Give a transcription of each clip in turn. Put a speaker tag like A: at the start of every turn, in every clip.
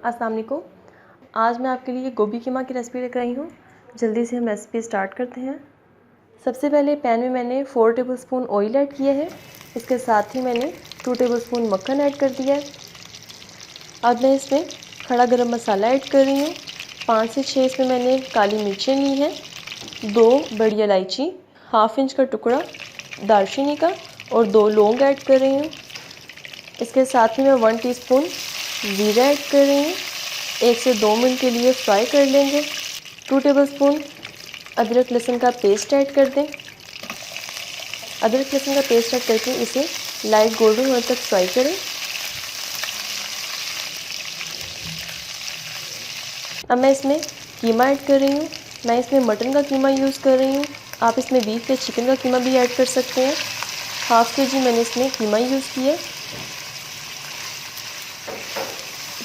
A: अस्सलाम वालेकुम। आज मैं आपके लिए गोभी कीमा की रेसिपी लेकर आई हूँ। जल्दी से हम रेसिपी स्टार्ट करते हैं। सबसे पहले पैन में मैंने 4 टेबलस्पून ऑयल ऐड किया है। इसके साथ ही मैंने 2 टेबलस्पून मक्खन ऐड कर दिया है। अब मैं इसमें खड़ा गरम मसाला ऐड कर रही हूँ। 5 से 6 इसमें मैंने काली मिर्चें ली हैं, 2 बड़ी इलायची, हाफ इंच का टुकड़ा दालचीनी का और 2 लौंग ऐड कर रही हूँ। इसके साथ ही मैं 1 टीस्पून जीरा ऐड कर रही हूँ। 1 से 2 मिनट के लिए फ्राई कर लेंगे। 2 टेबलस्पून अदरक लहसुन का पेस्ट ऐड कर दें। अदरक लहसुन का पेस्ट ऐड करके इसे लाइट गोल्डन होने तक फ्राई करें। अब मैं इसमें कीमा ऐड कर रही हूँ। मैं इसमें मटन का कीमा यूज़ कर रही हूँ। आप इसमें बीफ या चिकन का कीमा भी ऐड कर सकते हैं। हाफ के जी मैंने इसमें कीमा यूज़ किया।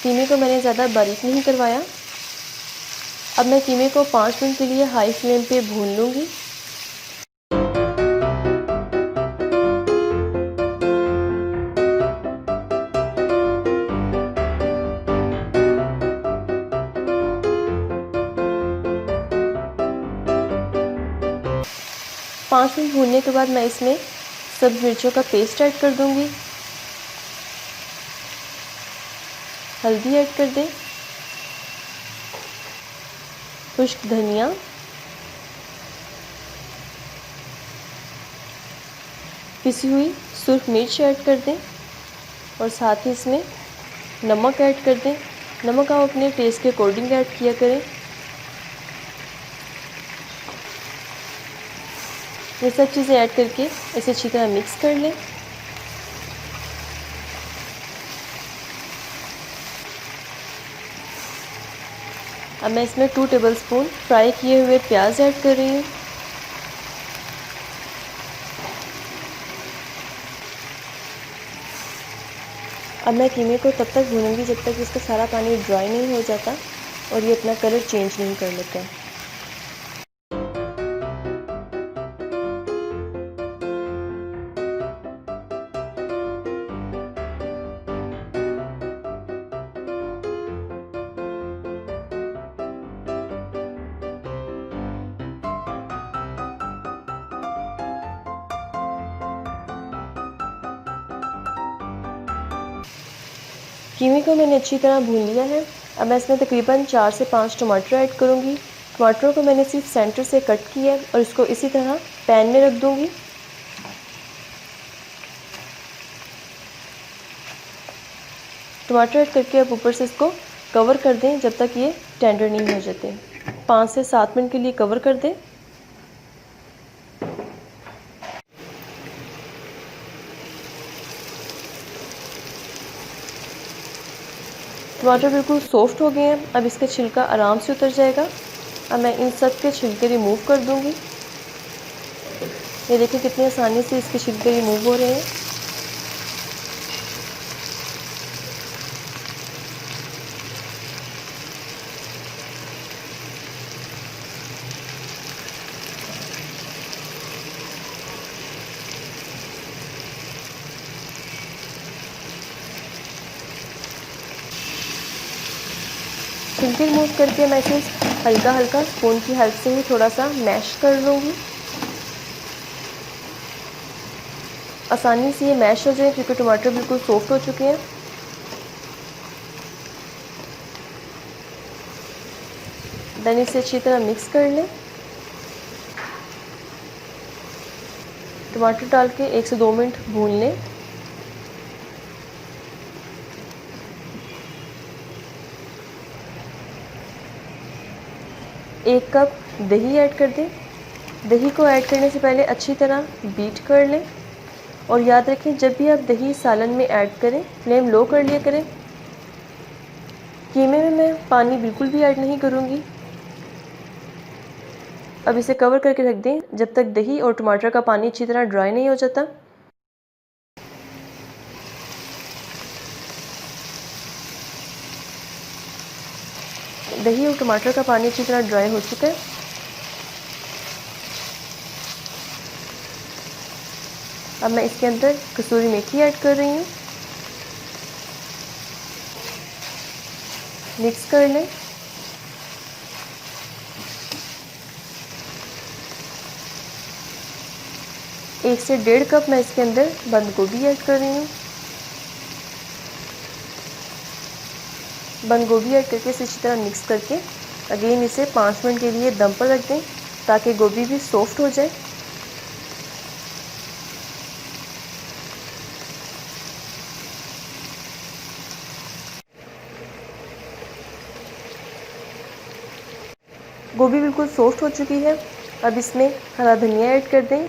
A: कीमे को मैंने ज़्यादा बारीक नहीं करवाया। अब मैं कीमे को 5 मिनट के लिए हाई फ्लेम पे भून लूँगी। पाँच मिनट भूनने के बाद मैं इसमें सब मिर्चों का पेस्ट ऐड कर दूँगी। हल्दी ऐड कर दें, खुश्क धनिया, पिसी हुई सुर्ख मिर्च ऐड कर दें और साथ ही इसमें नमक ऐड कर दें। नमक आप अपने टेस्ट के अकॉर्डिंग ऐड किया करें। ये सब चीज़ें ऐड करके इसे अच्छी तरह मिक्स कर लें। अब मैं इसमें 2 टेबलस्पून फ्राई किए हुए प्याज ऐड कर रही हूँ। अब मैं कीमे को तब तक भूनूंगी जब तक इसका सारा पानी ड्राई नहीं हो जाता और ये अपना कलर चेंज नहीं कर लेता है। कीमे को मैंने अच्छी तरह भून लिया है। अब मैं इसमें तकरीबन 4 से 5 टमाटर ऐड करूँगी। टमाटरों को मैंने सिर्फ सेंटर से कट किया है और इसको इसी तरह पैन में रख दूँगी। टमाटर ऐड करके अब ऊपर से इसको कवर कर दें जब तक ये टेंडर नहीं हो जाते। 5 से 7 मिनट के लिए कवर कर दें। टमाटर बिल्कुल सॉफ्ट हो गए हैं। अब इसका छिलका आराम से उतर जाएगा। अब मैं इन सब के छिलके रिमूव कर दूंगी। ये देखिए कितनी आसानी से इसके छिलके रिमूव हो रहे हैं। छिलके रिमूव करके मैं इसे हल्का हल्का स्पून की हेल्प से ही थोड़ा सा मैश कर लूँगी। आसानी से ये मैश हो जाए क्योंकि टमाटर बिल्कुल सॉफ्ट हो चुके हैं। देन इसे अच्छी तरह मिक्स कर लें। टमाटर डाल के 1 से 2 मिनट भून लें। एक कप दही ऐड कर दें। दही को ऐड करने से पहले अच्छी तरह बीट कर लें और याद रखें जब भी आप दही सालन में ऐड करें फ्लेम लो कर लिया करें। कीमे में मैं पानी बिल्कुल भी ऐड नहीं करूँगी। अब इसे कवर करके रख दें जब तक दही और टमाटर का पानी अच्छी तरह ड्राई नहीं हो जाता। दही और टमाटर का पानी अच्छी तरह ड्राई हो चुका है। अब मैं इसके अंदर कसूरी मेथी ऐड कर रही हूँ। मिक्स कर लें। एक से 1.5 कप मैं इसके अंदर बंद गोभी ऐड कर रही हूँ। बंद गोभी ऐड करके इसे अच्छी तरह मिक्स करके अगेन इसे 5 मिनट के लिए दम पर रख दें ताकि गोभी भी सॉफ्ट हो जाए। गोभी बिल्कुल सॉफ्ट हो चुकी है। अब इसमें हरा धनिया ऐड कर दें,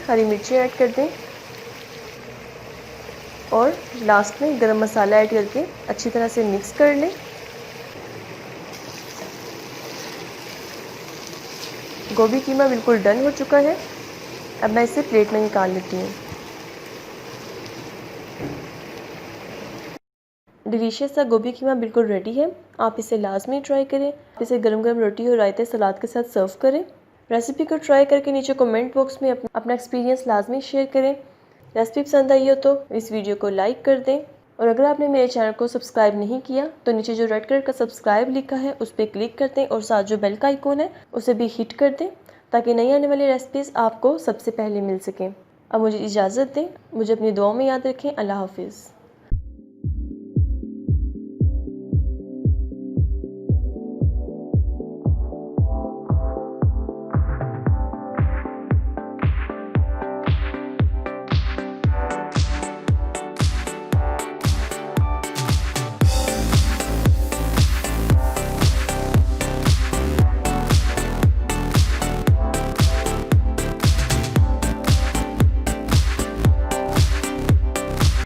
A: हरी मिर्ची ऐड कर दें और लास्ट में गरम मसाला ऐड करके अच्छी तरह से मिक्स कर लें। गोभी कीमा बिल्कुल डन हो चुका है। अब मैं इसे प्लेट में निकाल लेती हूँ। डिलीशियस सा गोभी कीमा बिल्कुल रेडी है। आप इसे लाजमी ट्राई करें। इसे गरम गरम रोटी और रायते सलाद के साथ सर्व करें। रेसिपी को ट्राई करके नीचे कमेंट बॉक्स में अपना एक्सपीरियंस लाजमी शेयर करें। रेसिपी पसंद आई हो तो इस वीडियो को लाइक कर दें और अगर आपने मेरे चैनल को सब्सक्राइब नहीं किया तो नीचे जो रेड कलर का सब्सक्राइब लिखा है उस पर क्लिक कर दें और साथ जो बेल का आइकॉन है उसे भी हिट कर दें ताकि नई आने वाली रेसिपीज़ आपको सबसे पहले मिल सकें। अब मुझे इजाज़त दें। मुझे अपनी दुआओं में याद रखें। अल्लाह हाफिज़।